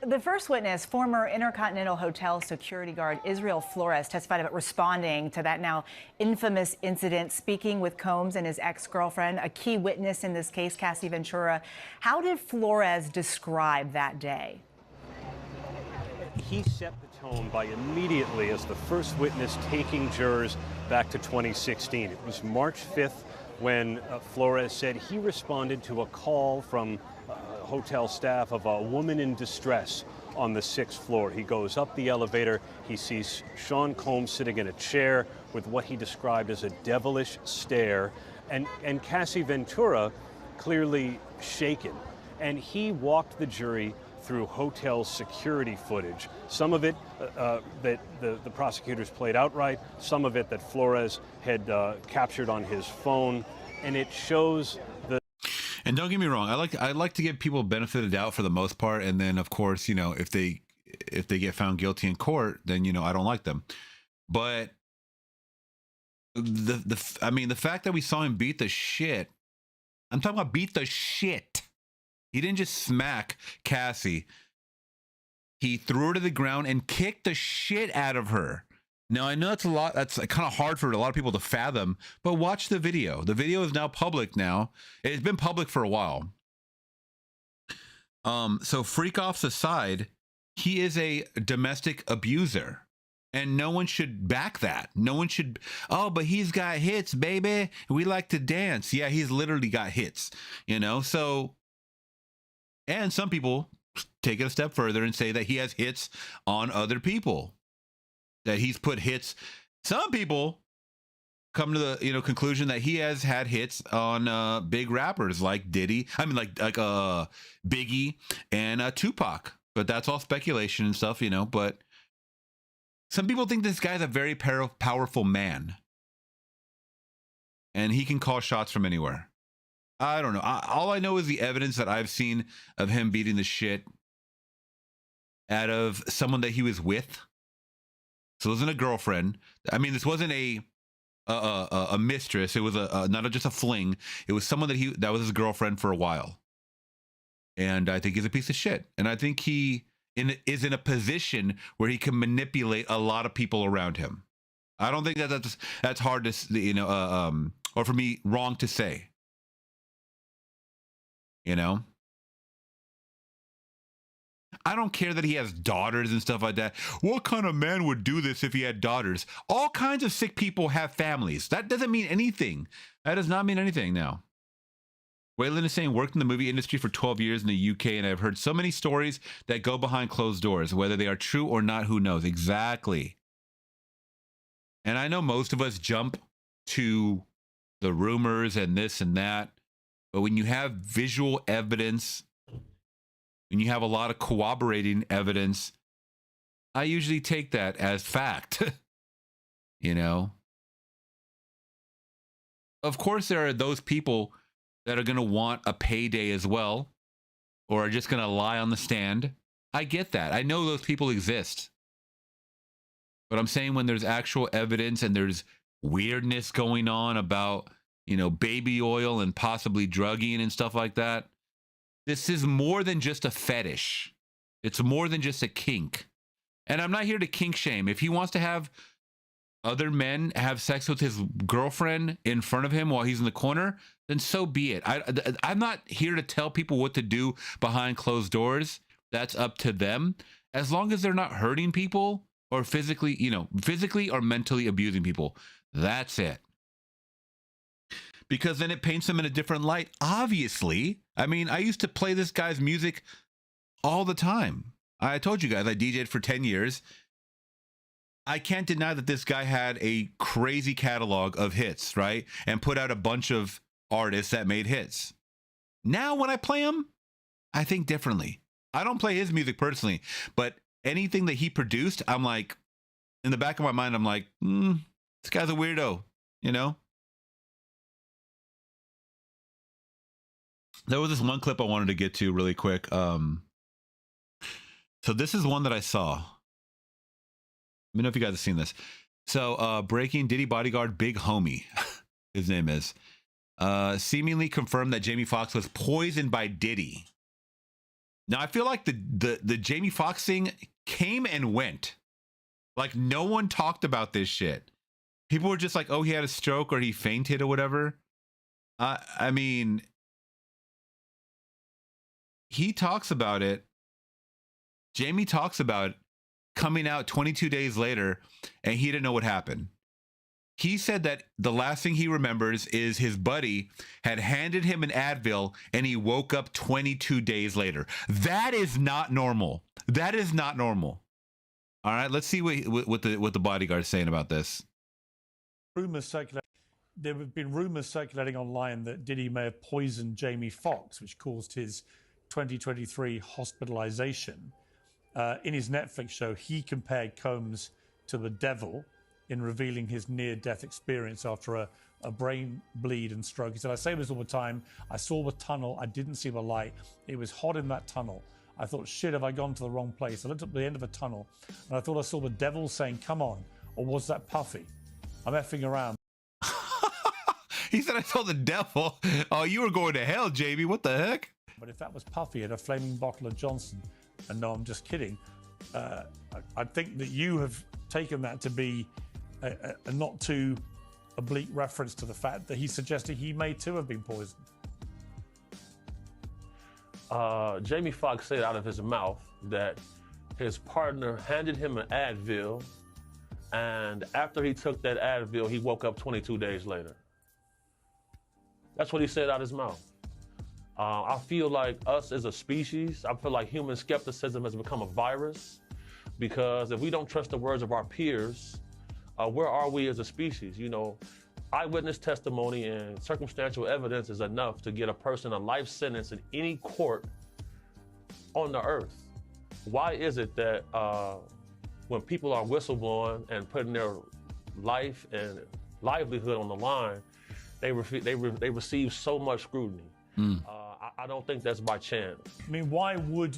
The first witness, former Intercontinental Hotel security guard Israel Flores, testified about responding to that now infamous incident, speaking with Combs and his ex-girlfriend, a key witness in this case, Cassie Ventura. How did Flores describe that day? He set the tone by immediately, as the first witness, taking jurors back to 2016. It was March 5th when Flores said he responded to a call from hotel staff of a woman in distress on the 6th floor. He goes up the elevator. He sees Sean Combs sitting in a chair with what he described as a devilish stare, and Cassie Ventura clearly shaken. And he walked the jury through hotel security footage. Some of it that the prosecutors played outright, some of it that Flores had captured on his phone, and it shows the. And don't get me wrong, I like to give people benefit of the doubt for the most part, and then of course, you know, if they get found guilty in court, then I don't like them. But I mean, the fact that we saw him beat the shit, I'm talking about beat the shit. He didn't just smack Cassie. He threw her to the ground and kicked the shit out of her. Now, I know that's kind of hard for a lot of people to fathom, but watch the video. The video is now public now. It's been public for a while. So freak offs aside, he is a domestic abuser. And no one should back that. No one should, oh, but he's got hits, baby. We like to dance. Yeah, he's literally got hits, so. And some people take it a step further and say that he has hits on other people, that he's put hits. Some people come to the conclusion that he has had hits on big rappers like Diddy. I mean, like Biggie and Tupac. But that's all speculation and stuff, But some people think this guy's a very powerful man, and he can call shots from anywhere. I don't know. All I know is the evidence that I've seen of him beating the shit out of someone that he was with. So it wasn't a girlfriend. I mean, this wasn't a mistress. It was not just a fling. It was someone that was his girlfriend for a while. And I think he's a piece of shit. And I think he is in a position where he can manipulate a lot of people around him. I don't think that's hard to or for me wrong to say. I don't care that he has daughters and stuff like that. What kind of man would do this if he had daughters? All kinds of sick people have families. That doesn't mean anything. That does not mean anything now. Waylon is saying, worked in the movie industry for 12 years in the UK, and I've heard so many stories that go behind closed doors. Whether they are true or not, who knows? Exactly. And I know most of us jump to the rumors and this and that. But when you have visual evidence, when you have a lot of corroborating evidence, I usually take that as fact. Of course, there are those people that are going to want a payday as well, or are just going to lie on the stand. I get that. I know those people exist. But I'm saying when there's actual evidence and there's weirdness going on about baby oil and possibly drugging and stuff like that. This is more than just a fetish. It's more than just a kink. And I'm not here to kink shame. If he wants to have other men have sex with his girlfriend in front of him while he's in the corner, then so be it. I'm not here to tell people what to do behind closed doors. That's up to them. As long as they're not hurting people or physically or mentally abusing people. That's it. Because then it paints him in a different light, obviously. I mean, I used to play this guy's music all the time. I told you guys, I DJ'd for 10 years. I can't deny that this guy had a crazy catalog of hits, right? And put out a bunch of artists that made hits. Now, when I play him, I think differently. I don't play his music personally, but anything that he produced, I'm like, in the back of my mind, I'm like, this guy's a weirdo, There was this one clip I wanted to get to really quick. So this is one that I saw. Let me know if you guys have seen this. So breaking Diddy Bodyguard Big Homie, his name is, seemingly confirmed that Jamie Foxx was poisoned by Diddy. Now I feel like the Jamie Foxx thing came and went. Like no one talked about this shit. People were just like, "Oh, he had a stroke or he fainted or whatever." I mean, he talks about it. Jamie talks about it coming out 22 days later, and he didn't know what happened. He said that the last thing he remembers is his buddy had handed him an Advil and he woke up 22 days later. That is not normal. That is not normal. All right, let's see what the bodyguard is saying about this. Rumors circulating. There have been rumors circulating online that Diddy may have poisoned Jamie Foxx, which caused his 2023 hospitalization. In his Netflix show, he compared Combs to the devil in revealing his near-death experience after a brain bleed and stroke. He said, "I say this all the time. I saw the tunnel. I didn't see the light. It was hot in that tunnel. I thought, shit, have I gone to the wrong place? I looked at the end of a tunnel, and I thought I saw the devil saying, 'Come on,' or was that Puffy? I'm effing around." He said, "I saw the devil." Oh, you were going to hell, Jamie. What the heck? But if that was Puffy at a flaming bottle of Johnson, and no, I'm just kidding, I think that you have taken that to be a not too oblique reference to the fact that he suggested he may too have been poisoned. Jamie Foxx said out of his mouth that his partner handed him an Advil, and after he took that Advil, he woke up 22 days later. That's what he said out his mouth. I feel like us as a species, I feel like human skepticism has become a virus, because if we don't trust the words of our peers, where are we as a species? You know, eyewitness testimony and circumstantial evidence is enough to get a person a life sentence in any court on the earth. Why is it that when people are whistleblowing and putting their life and livelihood on the line, they receive so much scrutiny? I don't think that's by chance. I mean, why would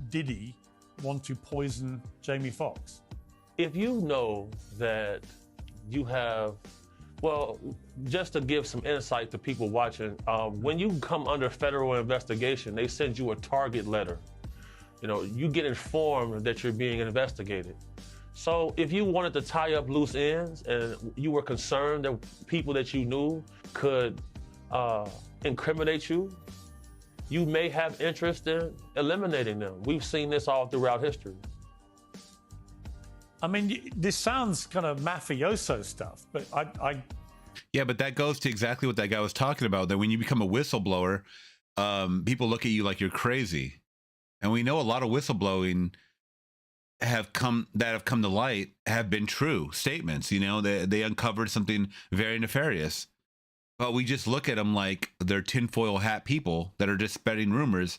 Diddy want to poison Jamie Foxx? If you know that you have, well, just to give some insight to people watching, when you come under federal investigation, they send you a target letter. You know, you get informed that you're being investigated. So if you wanted to tie up loose ends and you were concerned that people that you knew could incriminate you, you may have interest in eliminating them. We've seen this all throughout history. I mean, this sounds kind of mafioso stuff, but Yeah, but that goes to exactly what that guy was talking about, that when you become a whistleblower, people look at you like you're crazy. And we know a lot of whistleblowing have come to light have been true statements. You know, they uncovered something very nefarious. But we just look at them like they're tinfoil hat people that are just spreading rumors.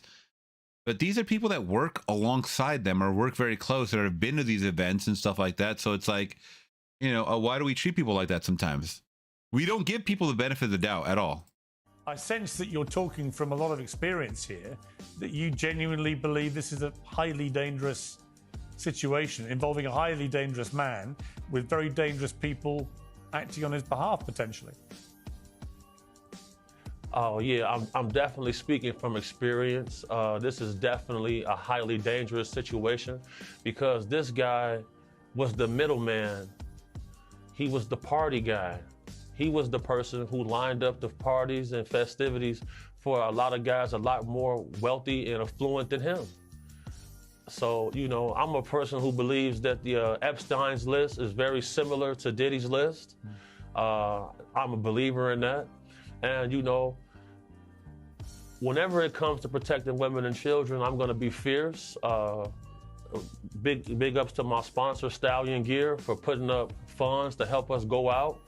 But these are people that work alongside them or work very close or have been to these events and stuff like that. So it's like, you know, why do we treat people like that sometimes? We don't give people the benefit of the doubt at all. I sense that you're talking from a lot of experience here, that you genuinely believe this is a highly dangerous situation involving a highly dangerous man with very dangerous people acting on his behalf, potentially. Oh yeah, I'm definitely speaking from experience. This is definitely a highly dangerous situation because this guy was the middleman. He was the party guy. He was the person who lined up the parties and festivities for a lot of guys a lot more wealthy and affluent than him. So, you know, I'm a person who believes that the Epstein's list is very similar to Diddy's list. I'm a believer in that. And, you know, whenever it comes to protecting women and children, I'm going to be fierce. Big ups to my sponsor, Stallion Gear, for putting up funds to help us go out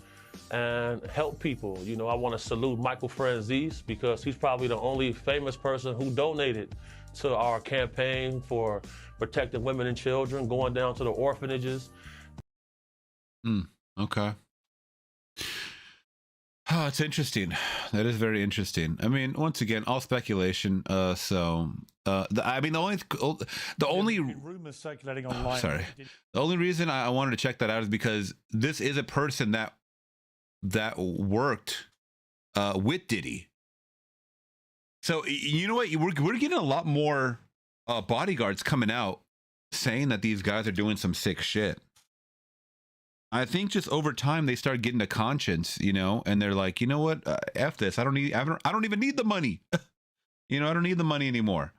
and help people. You know, I want to salute Michael Franzese because he's probably the only famous person who donated to our campaign for protecting women and children, going down to the orphanages. Okay. Oh, it's interesting. That is very interesting. I mean, once again, all speculation. I mean, the only rumors circulating online. Sorry. The only reason I wanted to check that out is because this is a person that worked with Diddy. So you know what? We're getting a lot more Bodyguard's coming out saying that these guys are doing some sick shit. I think just over time they start getting a conscience, you know, and they're like, you know what, f this. I don't even need the money. You know, I don't need the money anymore.